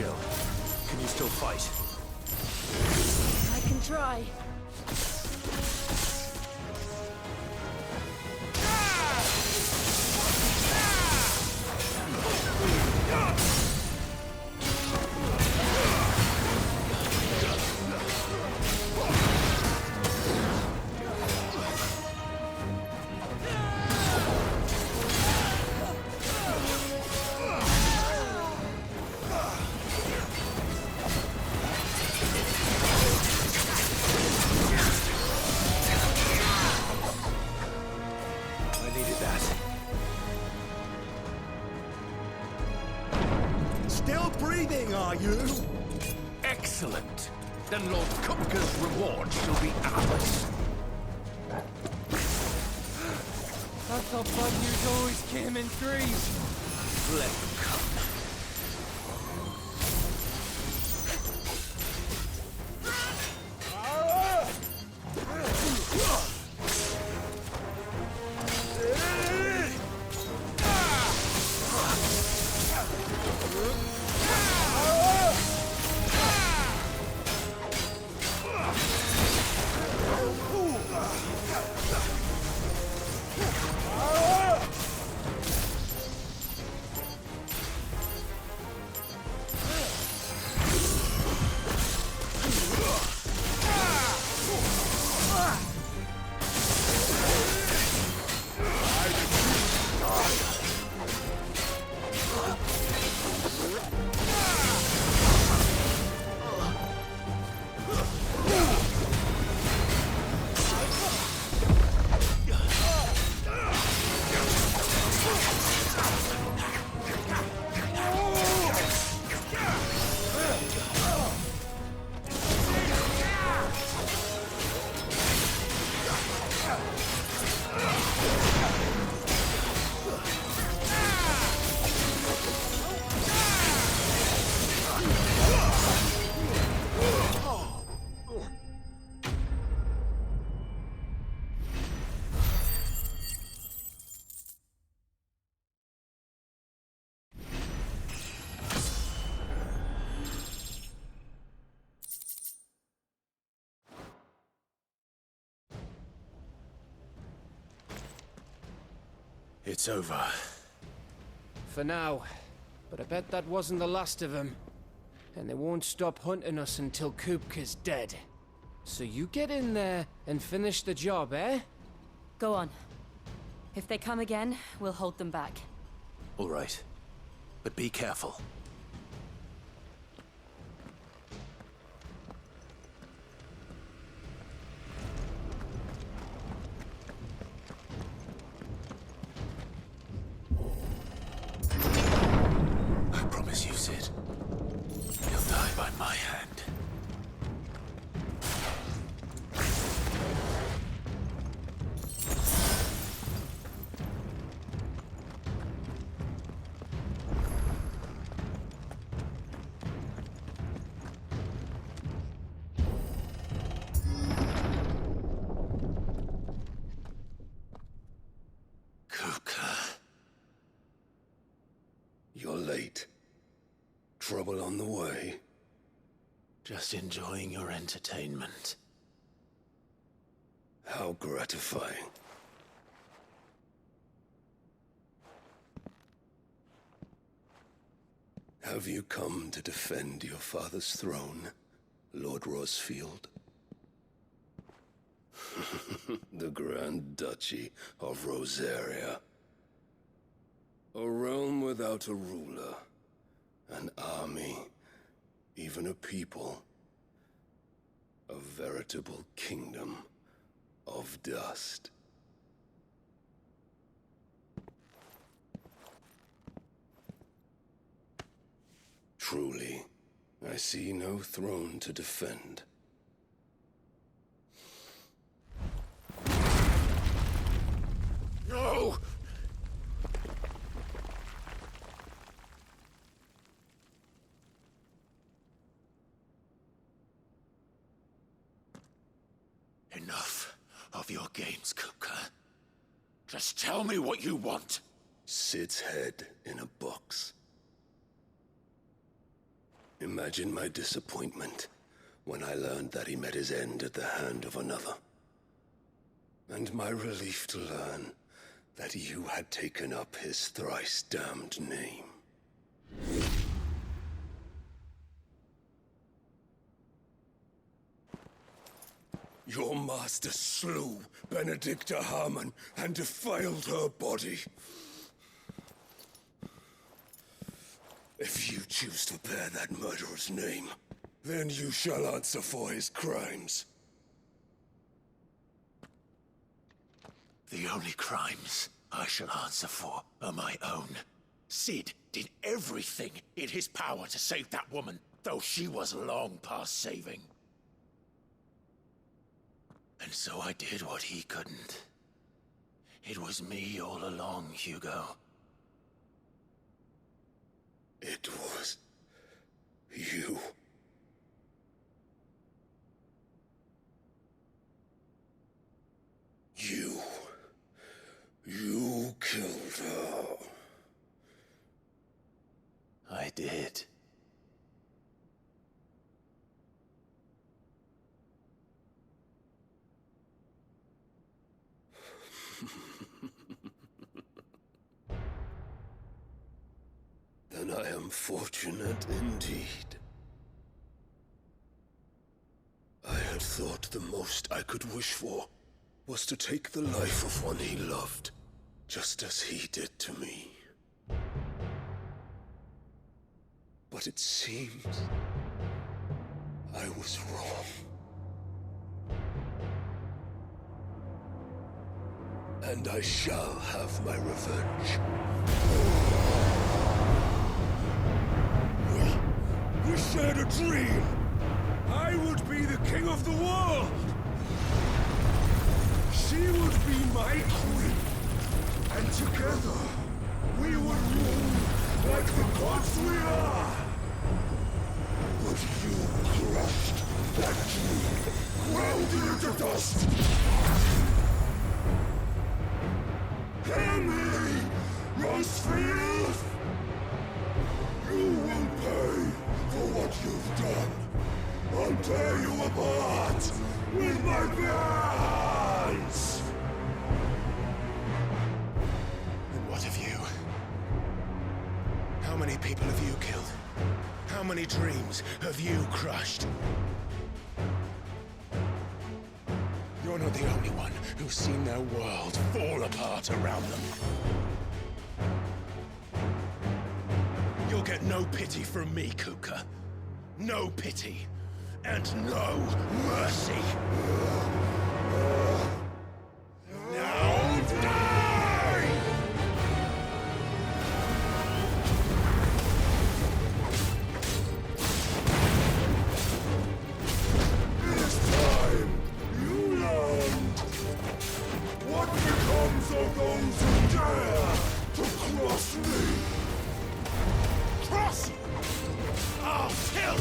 Jill. Can you still fight? I can try. Still breathing, are you? Excellent. Then Lord Kupka's reward shall be ours. I thought bad news always came in threes. Let them come. It's over. For now. But I bet that wasn't the last of them. And they won't stop hunting us until Kupka's dead. So you get in there and finish the job, eh? Go on. If they come again, we'll hold them back. All right. But be careful. I promise you, Sid. You'll die by my hand. You're late. Trouble on the way. Just enjoying your entertainment. How gratifying. Have you come to defend your father's throne, Lord Rosfield? The Grand Duchy of Rosaria. A realm without a ruler, an army, even a people. A veritable kingdom of dust. Truly, I see no throne to defend. No! Enough of your games, Kupka. Just tell me what you want. Sid's head in a box. Imagine my disappointment when I learned that he met his end at the hand of another. And my relief to learn that you had taken up his thrice damned name. Your master slew Benedicta Harmon and defiled her body. If you choose to bear that murderer's name, then you shall answer for his crimes. The only crimes I shall answer for are my own. Sid did everything in his power to save that woman, though she was long past saving. And so I did what he couldn't. It was me all along, Hugo. It was you. You killed her. I did. Then I am fortunate indeed. I had thought the most I could wish for was to take the life of one he loved, just as he did to me. But it seems I was wrong. And I shall have my revenge. We shared a dream! I would be the king of the world! She would be my queen! And together, we would rule like the gods we are! But you crushed that dream, ground it into dust! Hear me, Rosefield! You will pay for what you've done. I'll tear you apart with my bare hands! And what of you? How many people have you killed? How many dreams have you crushed? You're not the only one who's seen their world fall apart around them. You'll get no pity from me, Kuka. No pity. And no mercy. Now die! This time, you learn what becomes of those who dare to cross me! Cross! I'll kill you!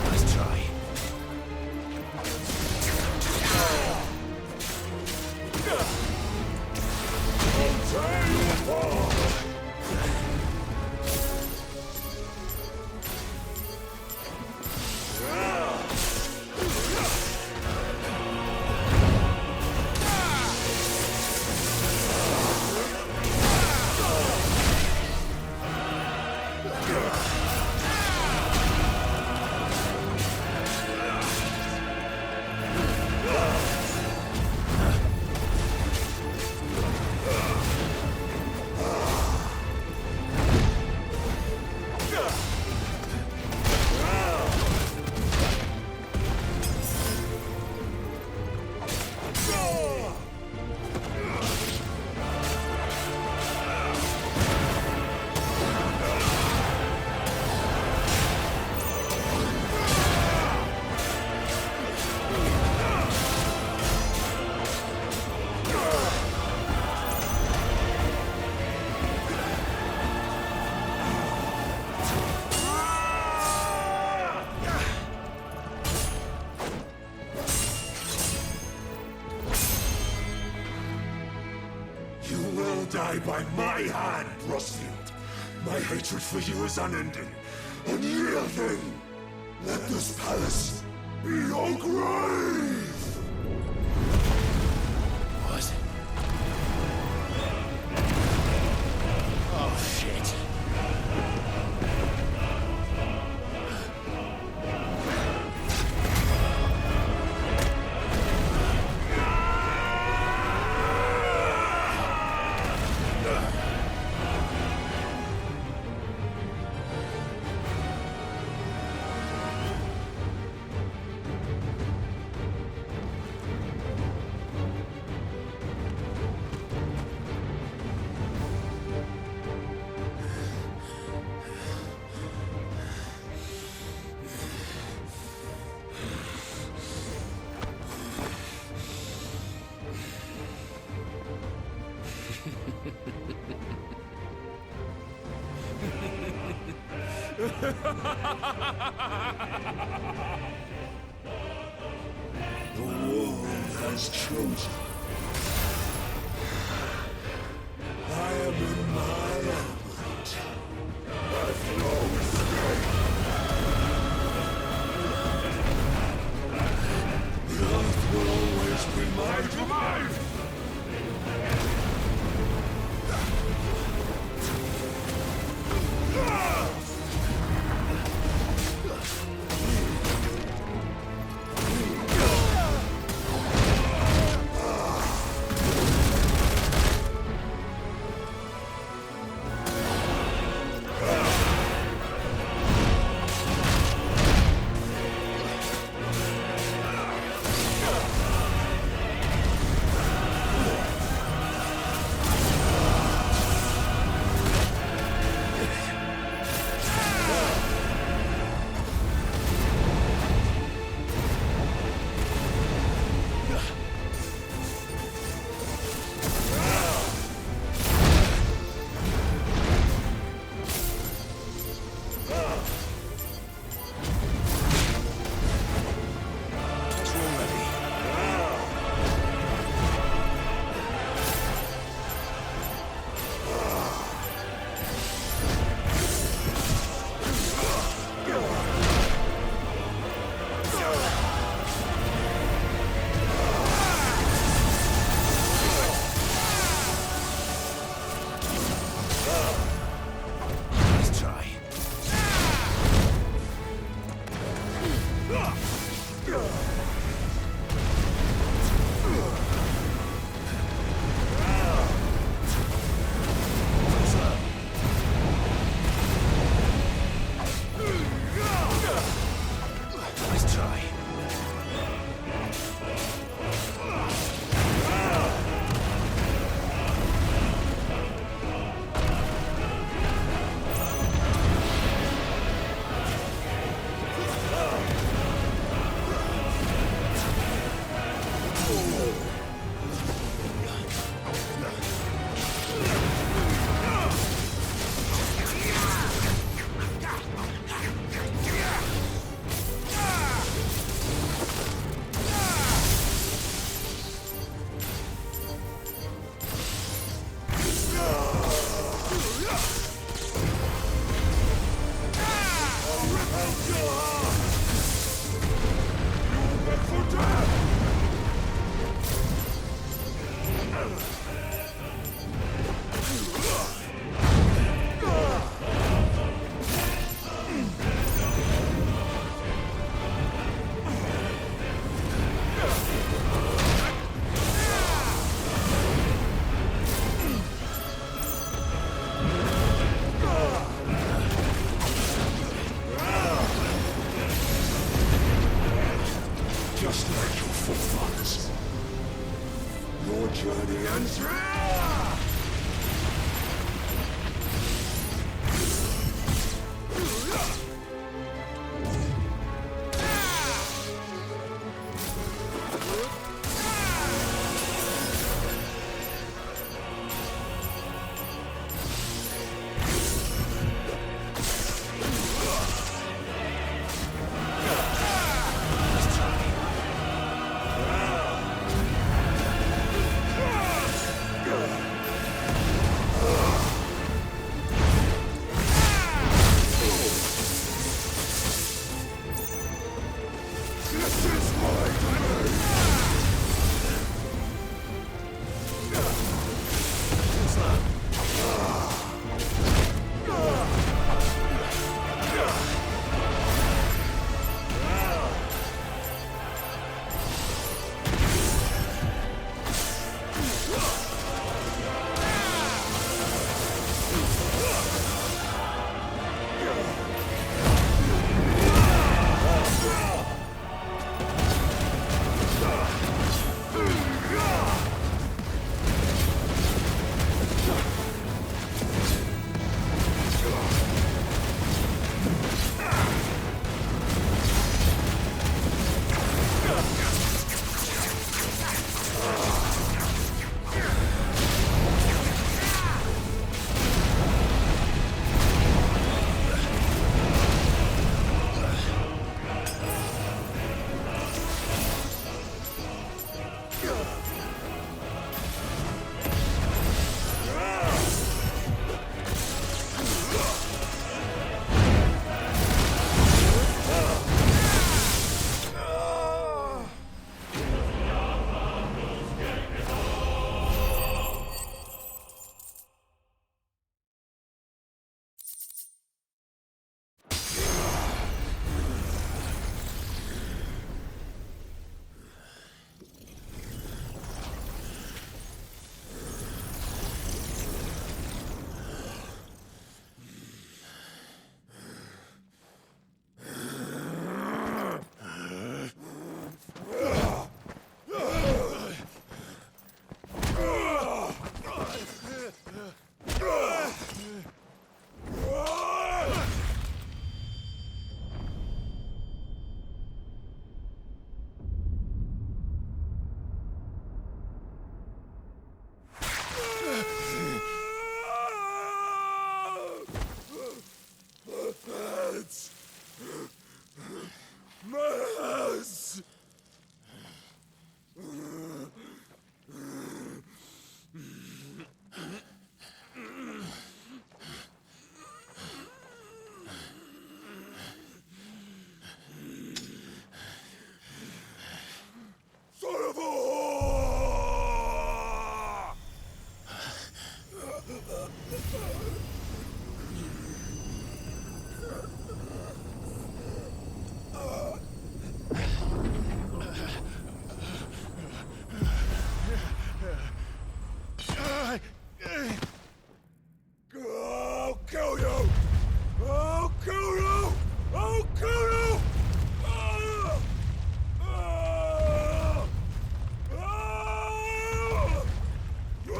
Let's try. I'll tear you apart! will die by my hand, Rosfield. My hatred for you is unending, unyielding. Let this palace be your grave! What? Oh, shit. The world has chosen. I am in my element. I've no escape. The earth will always be my domain. I'll kill you! I'll kill you! I'll kill you! Ah! Ah! Ah! Ah! Ah! Ah!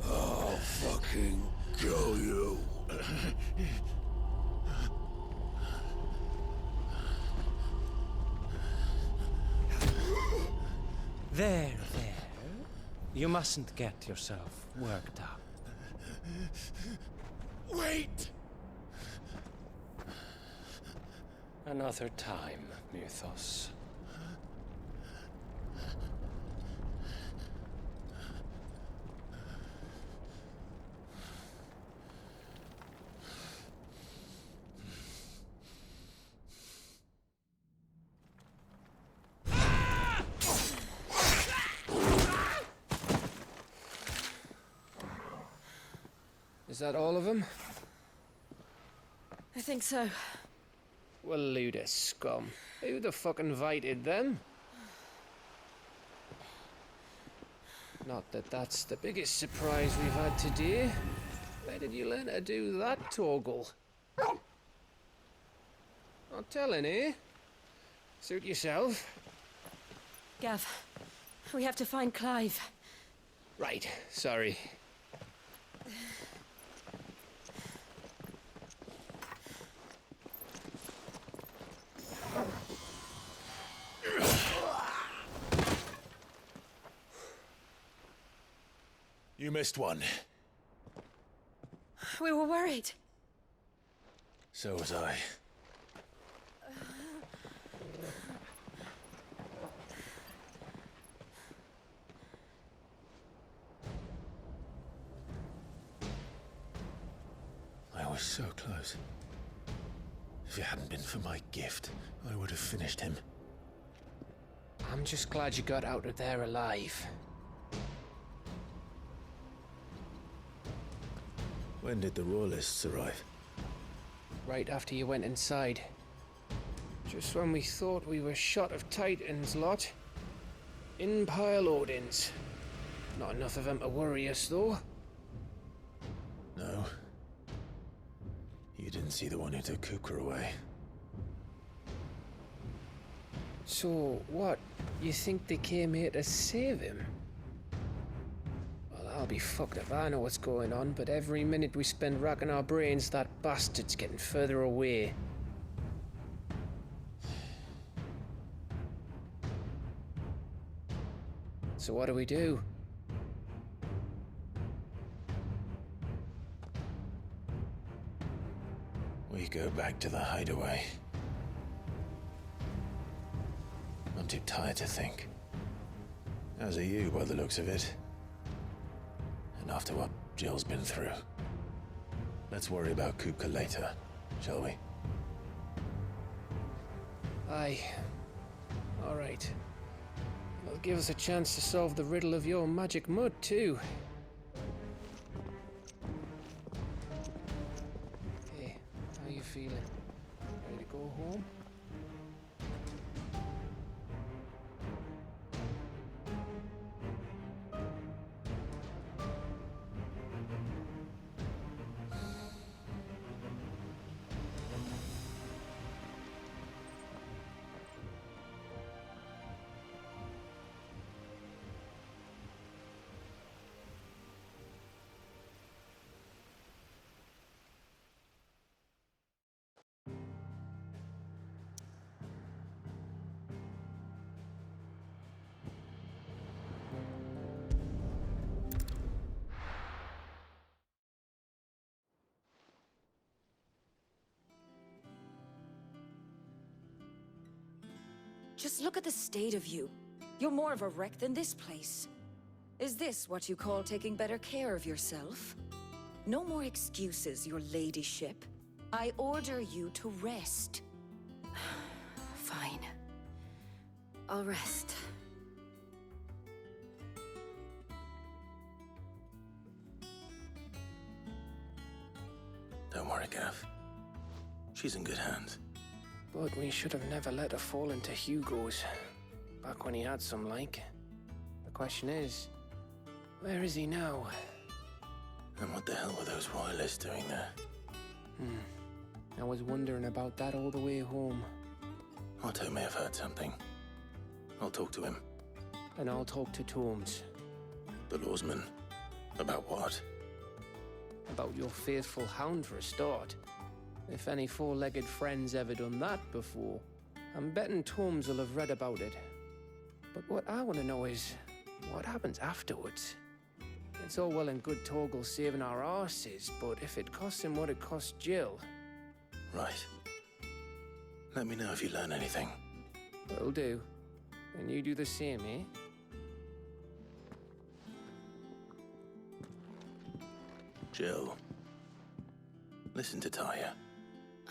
I'll fucking kill you. There. You mustn't get yourself worked up. Wait! Another time, Mythos. Is that all of them? I think so. Well, load of scum. Who the fuck invited them? Not that that's the biggest surprise we've had today. Where did you learn to do that, Torgal? Not telling, eh? Suit yourself. Gav, we have to find Clive. Right, sorry. You missed one. We were worried. So was I. I was so close. If it hadn't been for my gift, I would have finished him. I'm just glad you got out of there alive. When did the Royalists arrive? Right after you went inside. Just when we thought we were shot of Titans, lot. In pile Odins. Not enough of them to worry us, though. No. You didn't see the one who took Kupka away. So, what? You think they came here to save him? Well, I'll be fucked if I know what's going on, but every minute we spend racking our brains, that bastard's getting further away. So what do we do? We go back to the hideaway. I'm too tired to think. As are you, by the looks of it. And after what Jill's been through. Let's worry about Kupka later, shall we? Aye. All right. It'll give us a chance to solve the riddle of your magic mud, too. Hey, how you feeling? Ready to go home? Just look at the state of you. You're more of a wreck than this place. Is this what you call taking better care of yourself? No more excuses, your ladyship. I order you to rest. Fine. I'll rest. Don't worry, Gav. She's in good hands. But we should have never let her fall into Hugo's. Back when he had some like. The question is, where is he now? And what the hell were those royalists doing there? I was wondering about that all the way home. Otto may have heard something. I'll talk to him. And I'll talk to Tomes. The lawsman. About what? About your faithful hound for a start. If any four-legged friend's ever done that before, I'm betting Tomes will have read about it. But what I want to know is, what happens afterwards? It's all well and good Torgal saving our arses, but if it costs him what it cost Jill... Right. Let me know if you learn anything. Will do. And you do the same, eh? Jill. Listen to Taya.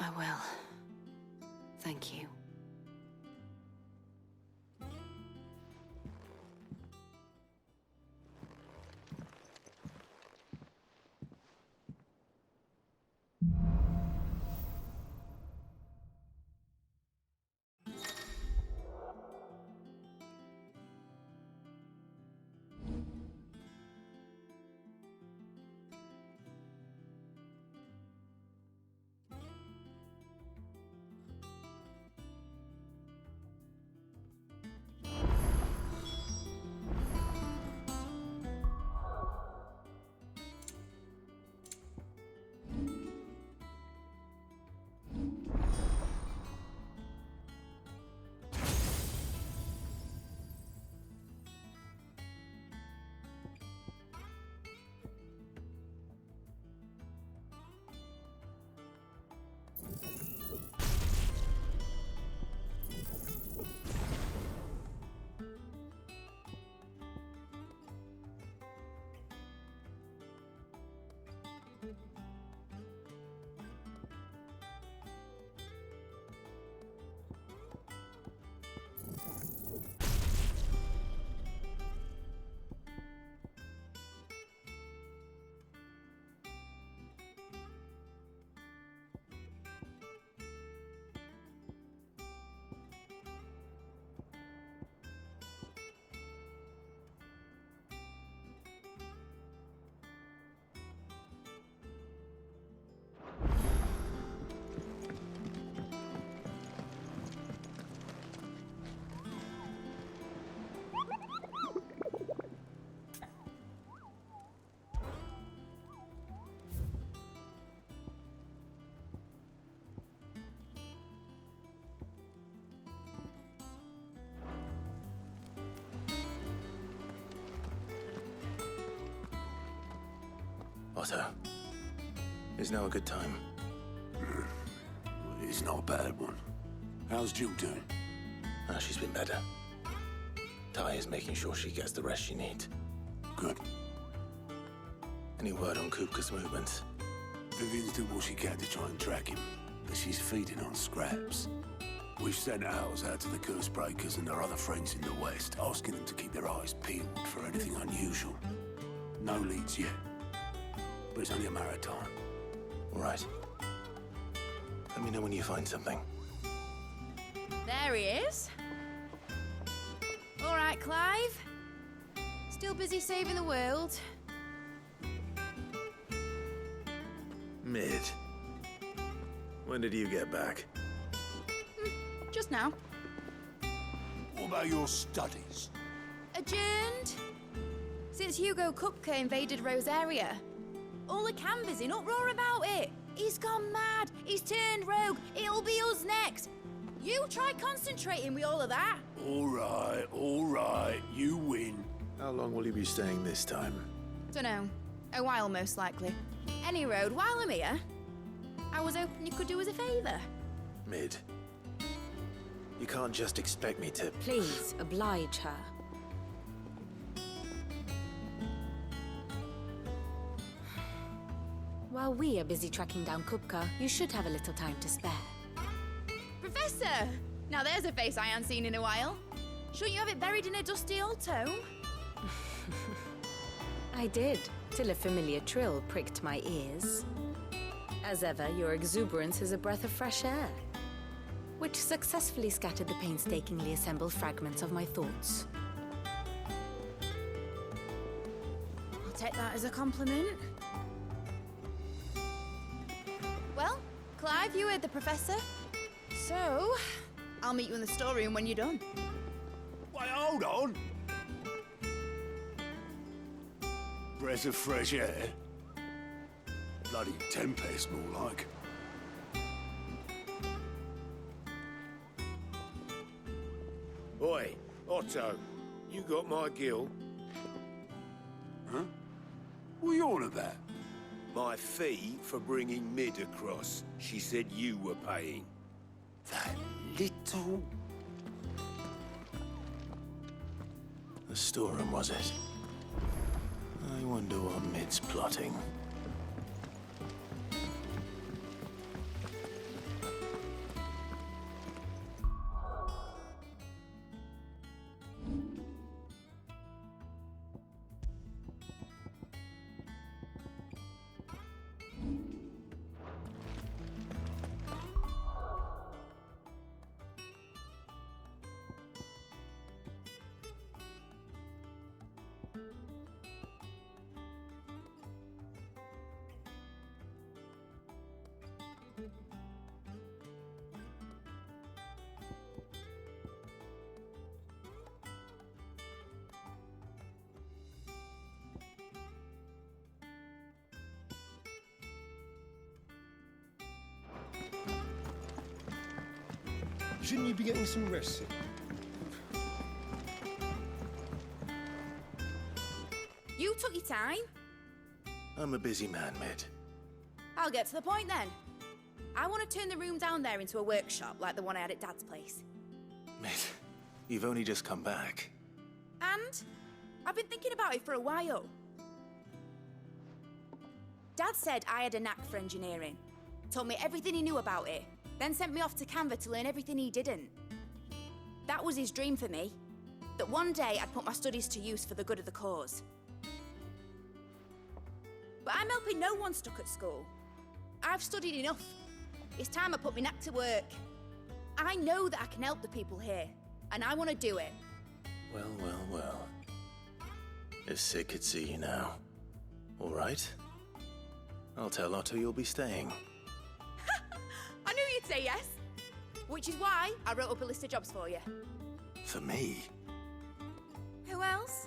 I will. Thank you. Otto. Is now a good time? It's not a bad one. How's Jill doing? She's been better. Taya's making sure she gets the rest she needs. Good. Any word on Kupka's movements? Vivian's doing what she can to try and track him, but she's feeding on scraps. We've sent ours out to the Cursebreakers and our other friends in the West, asking them to keep their eyes peeled for anything unusual. No leads yet, but it's only a matter of time. All right. Let me know when you find something. There he is. All right, Clive. Still busy saving the world. Mid. When did you get back? Just now. What about your studies? Adjourned. Since Hugo Kupka invaded Rosaria. All the camp is in uproar about it. He's gone mad. He's turned rogue. It'll be us next. You try concentrating with all of that. All right. You win. How long will you be staying this time? Dunno. A while, most likely. Any road, while I'm here, I was hoping you could do us a favour. Mid. You can't just expect me to... Please, oblige her. While we are busy tracking down Kupka, you should have a little time to spare. Professor! Now there's a face I haven't seen in a while. Shouldn't you have it buried in a dusty old tome? I did, till a familiar trill pricked my ears. As ever, your exuberance is a breath of fresh air, which successfully scattered the painstakingly assembled fragments of my thoughts. I'll take that as a compliment. Well, Clive, you heard the Professor. So, I'll meet you in the storeroom when you're done. Wait, hold on. Breath of fresh air? Bloody tempest, more like. Oi, Otto, you got my gill? Huh? What are you on about? My fee for bringing Mid across. She said you were paying. That little... The storeroom, was it? I wonder what Mid's plotting. Shouldn't you be getting some rest? You took your time. I'm a busy man, Mid. I'll get to the point then. I want to turn the room down there into a workshop like the one I had at Dad's place. Mid, you've only just come back. And I've been thinking about it for a while. Dad said I had a knack for engineering. Told me everything he knew about it. Then sent me off to Canva to learn everything he didn't. That was his dream for me. That one day I'd put my studies to use for the good of the cause. But I'm helping no one stuck at school. I've studied enough. It's time I put my knack to work. I know that I can help the people here, and I want to do it. Well, well, well. If Sid could see you now. All right. I'll tell Otto you'll be staying. I knew you'd say yes. Which is why I wrote up a list of jobs for you. For me? Who else?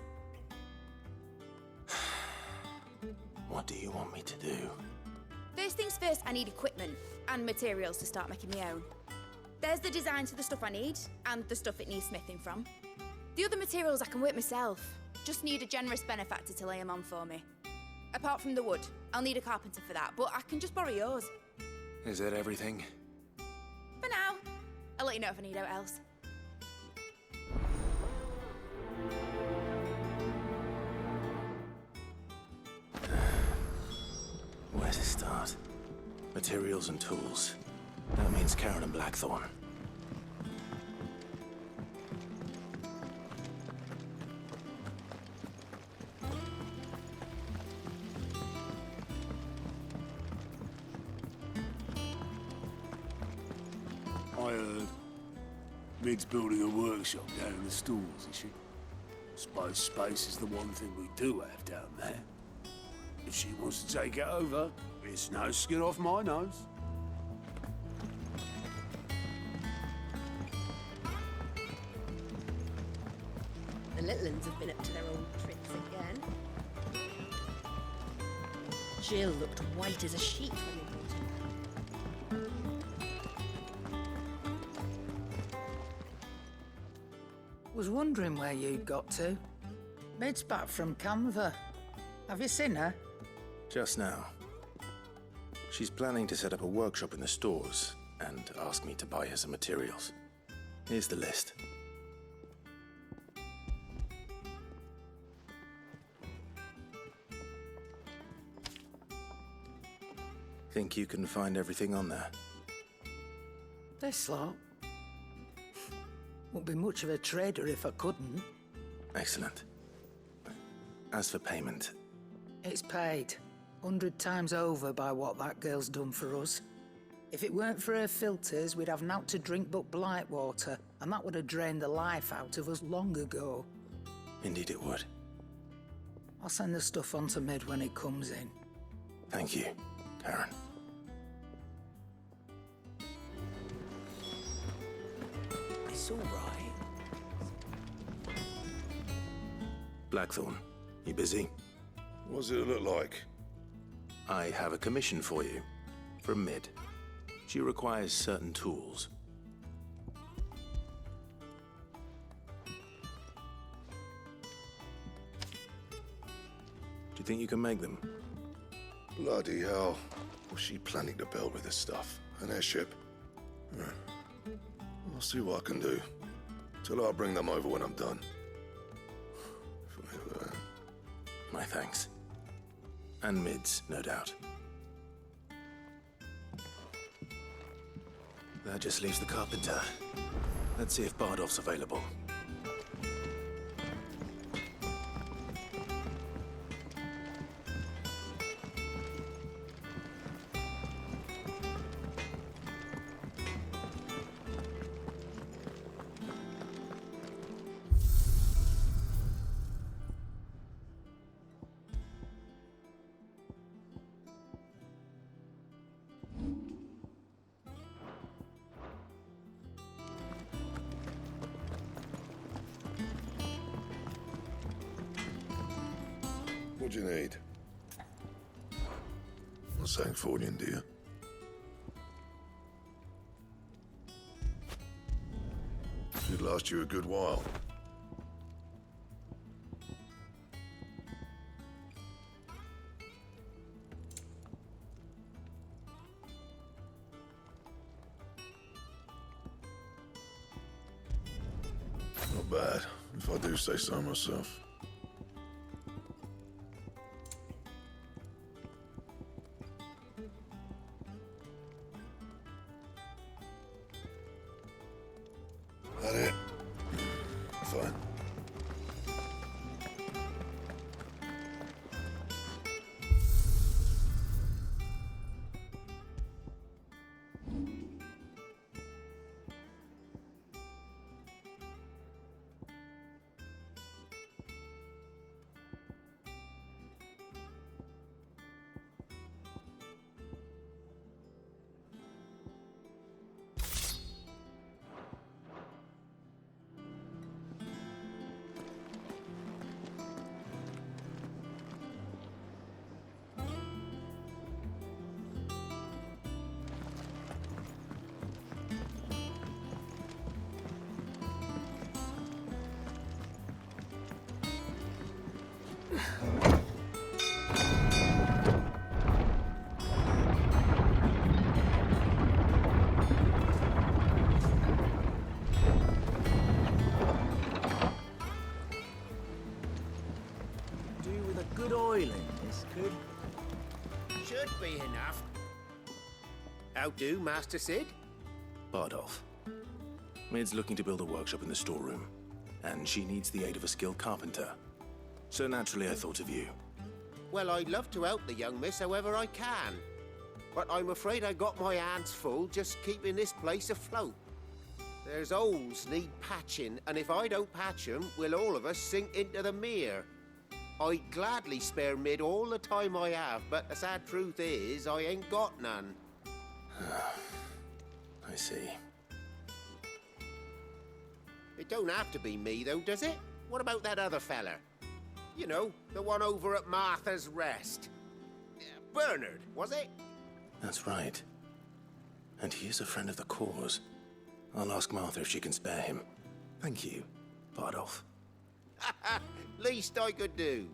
What do you want me to do? First things first, I need equipment and materials to start making my own. There's the designs for the stuff I need and the stuff it needs smithing from. The other materials I can work myself. Just need a generous benefactor to lay them on for me. Apart from the wood, I'll need a carpenter for that, but I can just borrow yours. Is that everything? For now. I'll let you know if I need out else. Where to start? Materials and tools. That means Karen and Blackthorn. I heard. Mid's building a workshop down in the stalls, is she? Suppose space is the one thing we do have down there. If she wants to take it over, it's no skin off my nose. The little ones have been up to their old tricks again. Jill looked white as a sheet when they brought her. Was wondering where you'd got to. Mid's back from Canva. Have you seen her? Just now. She's planning to set up a workshop in the stores and ask me to buy her some materials. Here's the list. Think you can find everything on there? This lot. Wouldn't be much of a trader if I couldn't. Excellent. As for payment, It's paid 100 times over by what that girl's done for us. If it weren't for her filters, we'd have naught to drink but blight water, and that would have drained the life out of us long ago. indeed it would. I'll send the stuff on to Mid when it comes in. Thank you, Karen. It's all right. Blackthorn, you busy? What's it look like? I have a commission for you. From Mid. She requires certain tools. Do you think you can make them? Bloody hell. What's she planning to build with this stuff? An airship? I'll see what I can do. Tell her I'll bring them over when I'm done. My thanks. And Mid's, no doubt. That just leaves the carpenter. Let's see if Bardolph's available. What do you need? Not saying fortune, do you? Should last you a good while. Not bad, if I do say so myself. That it? Fine. Do with a good oiling, this could. Should be enough. How do, Master Sid? Bardolph. Mid's looking to build a workshop in the storeroom, and she needs the aid of a skilled carpenter. So naturally I thought of you. Well, I'd love to help the young miss however I can. But I'm afraid I got my hands full just keeping this place afloat. There's holes need patching, and if I don't patch 'em, we'll all of us sink into the mere. I'd gladly spare Mid all the time I have, but the sad truth is, I ain't got none. I see. It don't have to be me, though, does it? What about that other fella? You know, the one over at Martha's Rest. Bernard, was it? That's right. And he is a friend of the cause. I'll ask Martha if she can spare him. Thank you, Bardolph. Least I could do.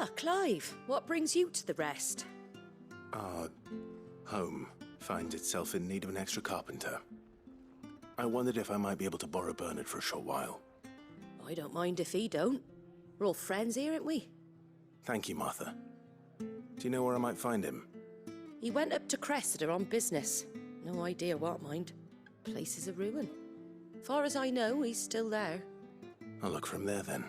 Ah, Clive, what brings you to the rest? Our home finds itself in need of an extra carpenter. I wondered if I might be able to borrow Bernard for a short while. I don't mind if he don't. We're all friends here, aren't we? Thank you, Martha. Do you know where I might find him? He went up to Cressida on business. No idea what, mind. Place is a ruin. Far as I know, he's still there. I'll look for him there then.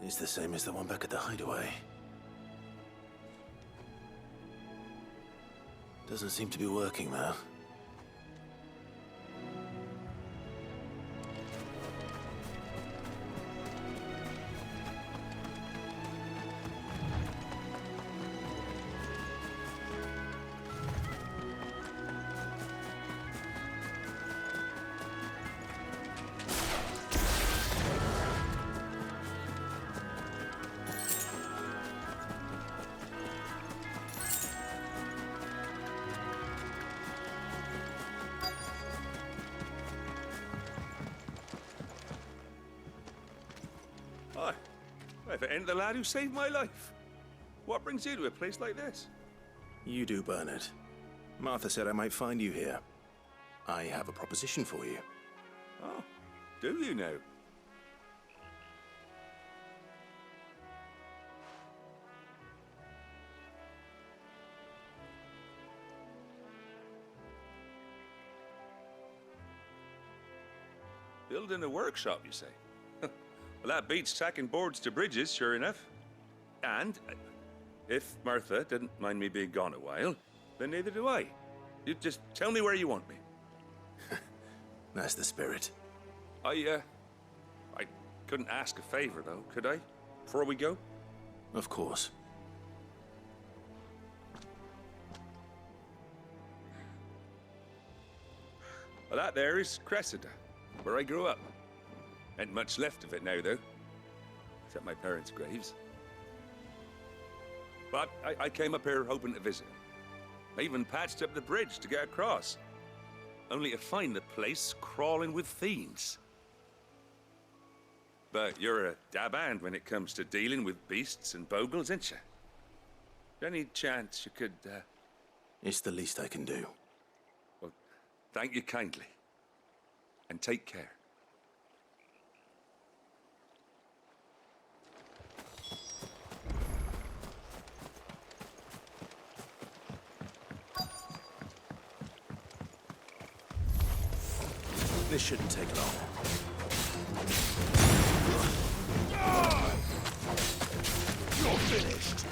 It's the same as the one back at the hideaway. Doesn't seem to be working, though. Hi. If it ain't the lad who saved my life. What brings you to a place like this? You do, Bernard. Martha said I might find you here. I have a proposition for you. Oh, do you now? Building a workshop, you say? Well, that beats tacking boards to bridges, sure enough. And if Martha didn't mind me being gone a while, then neither do I. You just tell me where you want me. That's the spirit. I couldn't ask a favor, though, could I? Before we go? Of course. Well, that there is Cressida, where I grew up. Ain't much left of it now, though. Except my parents' graves. But I came up here hoping to visit. I even patched up the bridge to get across. Only to find the place crawling with fiends. But you're a dab hand when it comes to dealing with beasts and bogles, ain't you? Any chance you could, It's the least I can do. Well, thank you kindly. And take care. This shouldn't take long. You're finished!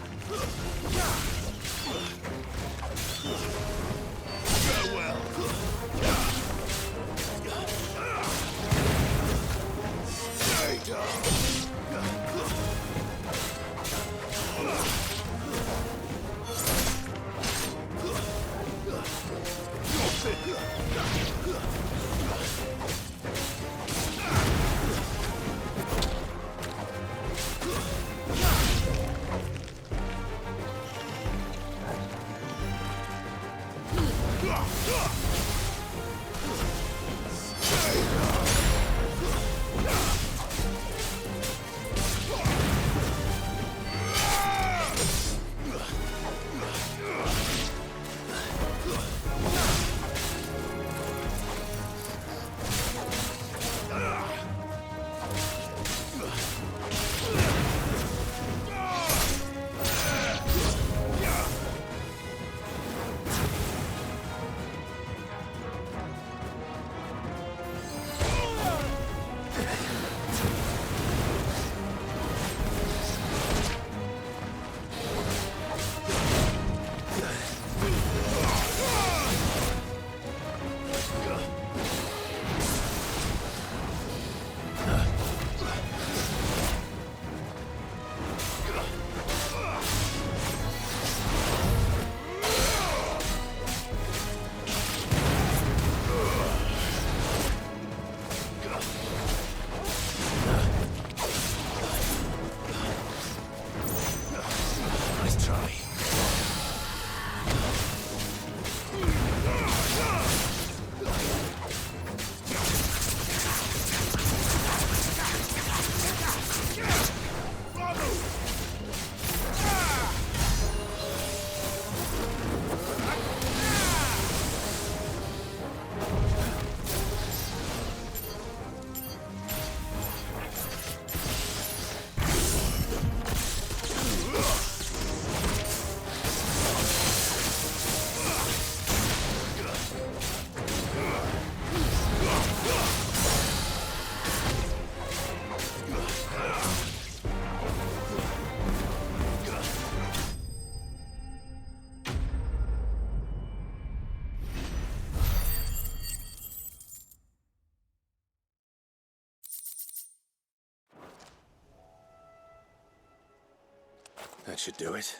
That should do it.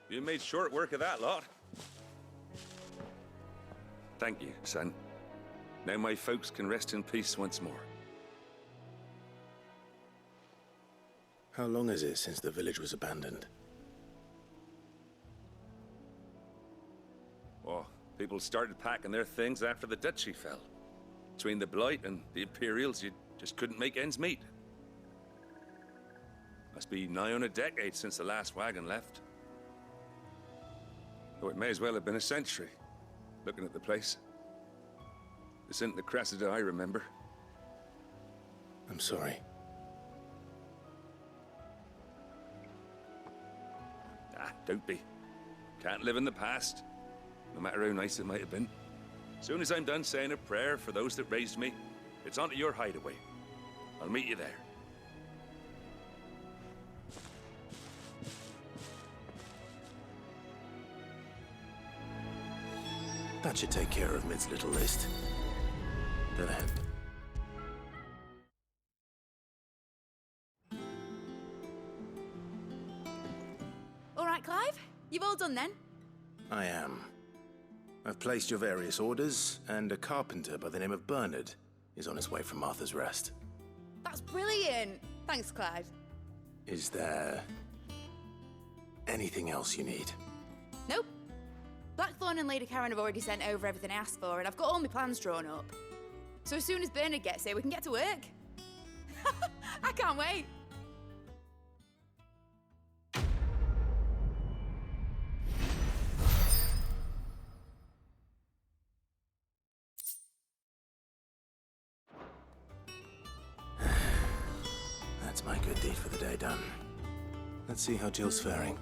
You made short work of that lot. Thank you, son. Now my folks can rest in peace once more. How long is it since the village was abandoned? Oh, people started packing their things after the duchy fell. Between the Blight and the Imperials, you just couldn't make ends meet. Must be nigh on a decade since the last wagon left. Though it may as well have been a century, looking at the place. This isn't the Cressida I remember. I'm sorry. Ah, don't be. Can't live in the past, no matter how nice it might have been. Soon as I'm done saying a prayer for those that raised me, it's on to your hideaway. I'll meet you there. That should take care of Mid's little list. Then ahead. All right, Clive? You've all done then? I am. I've placed your various orders, and a carpenter by the name of Bernard is on his way from Arthur's Rest. That's brilliant. Thanks, Clive. Is there anything else you need? Nope. Blackthorn and Lady Karen have already sent over everything I asked for, and I've got all my plans drawn up. So as soon as Bernard gets here, we can get to work. I can't wait. That's my good deed for the day done. Let's see how Jill's faring.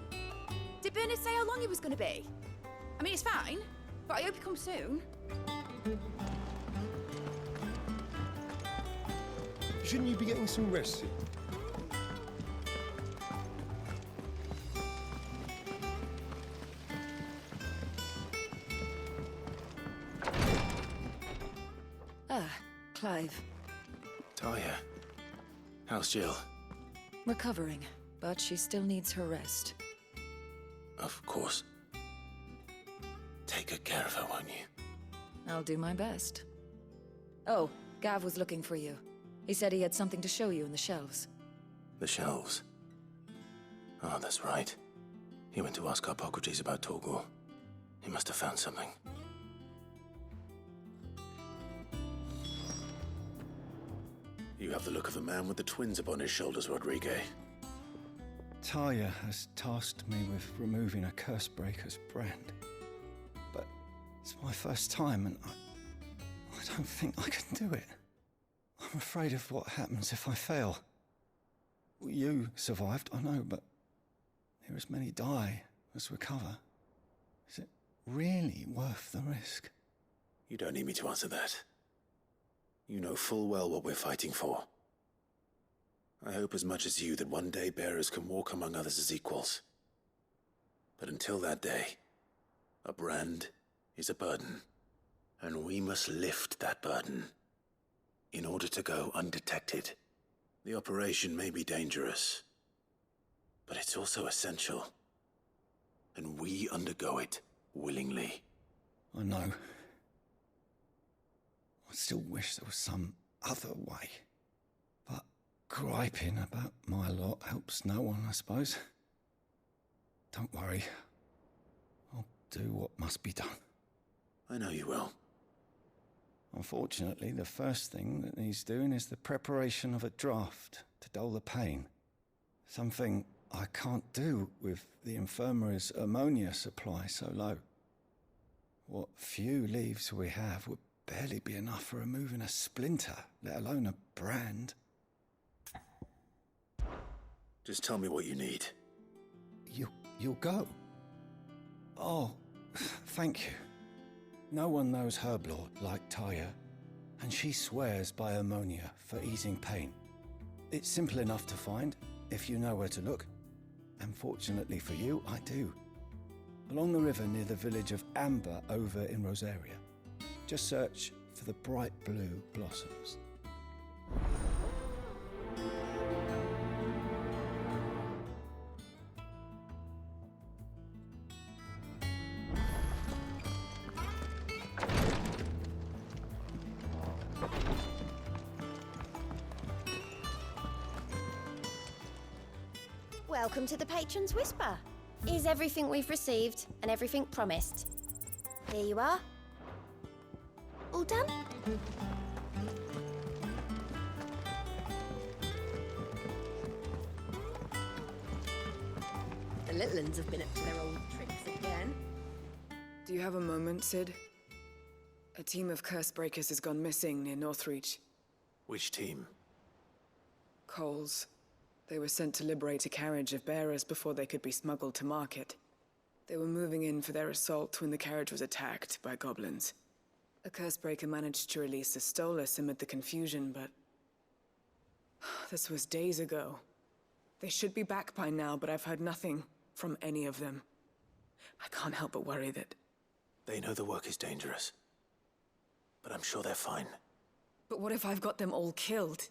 Did Bernard say how long he was going to be? I mean, it's fine, but I hope he comes soon. Shouldn't you be getting some rest soon? Ah, Clive. Talia, how's Jill? Recovering, but she still needs her rest. Of course. Take good care of her, won't you? I'll do my best. Oh, Gav was looking for you. He said he had something to show you in the shelves. The shelves. Oh, that's right. He went to ask Hippocrates about Torgor. He must have found something. You have the look of a man with the twins upon his shoulders, Rodrigue. Talia has tasked me with removing a Cursebreaker's brand. But it's my first time, and I don't think I can do it. I'm afraid of what happens if I fail. You survived, I know, but near as many die as recover. Is it really worth the risk? You don't need me to answer that. You know full well what we're fighting for. I hope as much as you that one day bearers can walk among others as equals. But until that day, a brand is a burden, and we must lift that burden in order to go undetected. The operation may be dangerous, but it's also essential, and we undergo it willingly. I know. I still wish there was some other way. But griping about my lot helps no one, I suppose. Don't worry. I'll do what must be done. I know you will. Unfortunately, the first thing that needs doing is the preparation of a draft to dull the pain. Something I can't do with the infirmary's ammonia supply so low. What few leaves we have would barely be enough for removing a splinter, let alone a brand. Just tell me what you need. You'll go? Oh, thank you. No one knows Herblord like Talia, and she swears by ammonia for easing pain. It's simple enough to find, if you know where to look. And fortunately for you, I do. Along the river near the village of Amber over in Rosaria. Just search for the bright blue blossoms. Welcome to the Patron's Whisper. Is everything we've received and everything promised? Here you are. All done? The little uns have been up to their old tricks again. Do you have a moment, Sid? A team of curse breakers has gone missing near Northreach. Which team? Coles. They were sent to liberate a carriage of bearers before they could be smuggled to market. They were moving in for their assault when the carriage was attacked by goblins. A cursebreaker managed to release a Stolas amid the confusion, but... this was days ago. They should be back by now, but I've heard nothing from any of them. I can't help but worry that... They know the work is dangerous. But I'm sure they're fine. But what if I've got them all killed?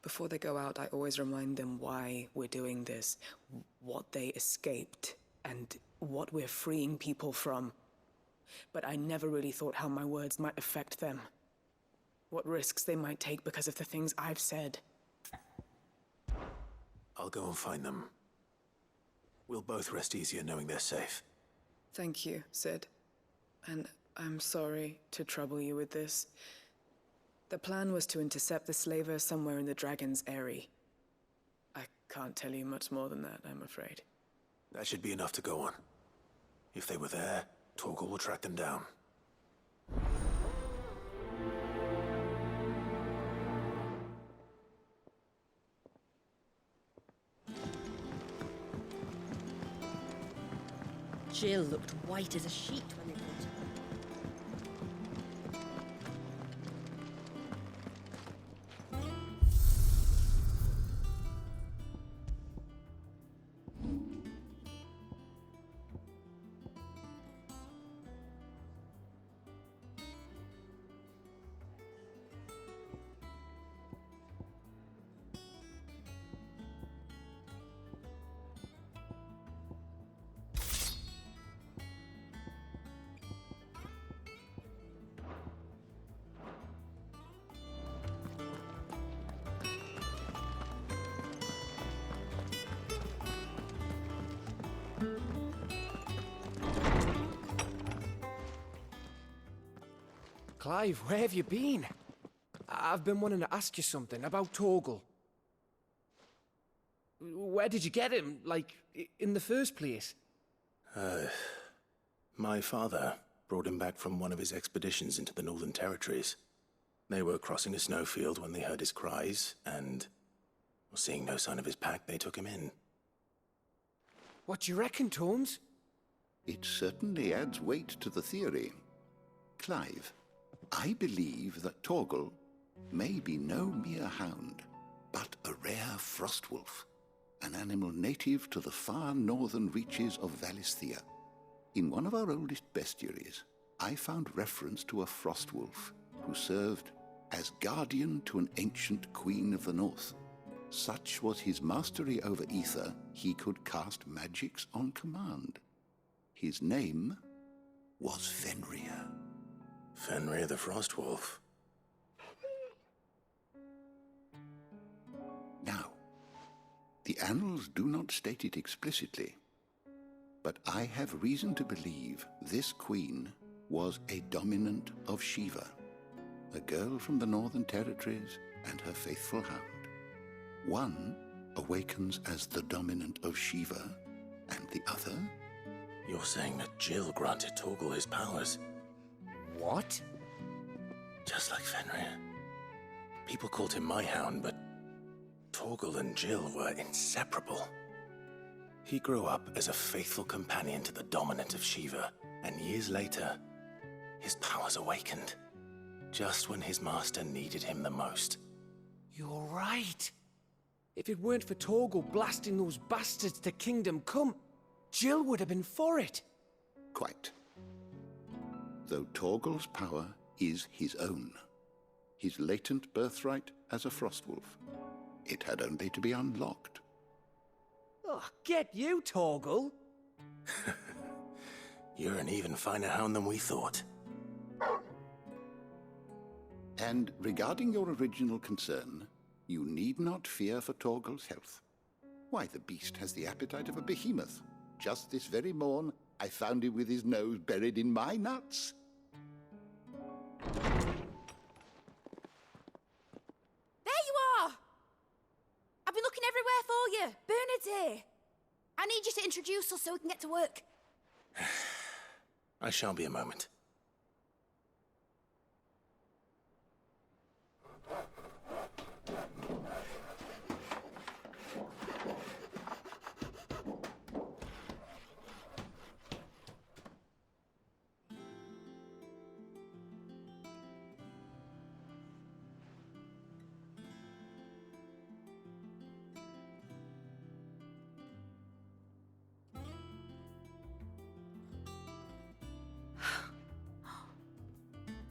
Before they go out, I always remind them why we're doing this, what they escaped, and what we're freeing people from. But I never really thought how my words might affect them. What risks they might take because of the things I've said. I'll go and find them. We'll both rest easier knowing they're safe. Thank you, Sid. And I'm sorry to trouble you with this. The plan was to intercept the slaver somewhere in the Dragon's Eyrie. I can't tell you much more than that, I'm afraid. That should be enough to go on. If they were there, Torgal will track them down. Jill looked white as a sheet when they brought her. Clive, where have you been? I've been wanting to ask you something about Torgal. Where did you get him, like, in the first place? My father brought him back from one of his expeditions into the Northern Territories. They were crossing a snowfield when they heard his cries, and, seeing no sign of his pack, they took him in. What do you reckon, Tomes? It certainly adds weight to the theory. Clive, I believe that Torgal may be no mere hound, but a rare frostwolf, an animal native to the far northern reaches of Valisthea. In one of our oldest bestiaries, I found reference to a frostwolf who served as guardian to an ancient queen of the north. Such was his mastery over ether, he could cast magics on command. His name was Fenrir. Fenrir the Frostwolf. Now, the annals do not state it explicitly, but I have reason to believe this queen was a dominant of Shiva, a girl from the Northern Territories and her faithful hound. One awakens as the dominant of Shiva, and the other... You're saying that Jill granted Torgal his powers? What? Just like Fenrir. People called him my hound, but Torgal and Jill were inseparable. He grew up as a faithful companion to the dominant of Shiva, and years later, his powers awakened. Just when his master needed him the most. You're right. If it weren't for Torgal blasting those bastards to Kingdom Come, Jill would have been for it. Quite. Though Torgal's power is his own, his latent birthright as a Frostwolf. It had only to be unlocked. Oh, get you, Torgal! You're an even finer hound than we thought. And regarding your original concern, You need not fear for Torgal's health. Why, the beast has the appetite of a behemoth. Just this very morn, I found him with his nose buried in my nuts. There you are! I've been looking everywhere for you. Bernard's here. I need you to introduce us so we can get to work. I shall be a moment.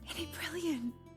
Isn't he brilliant?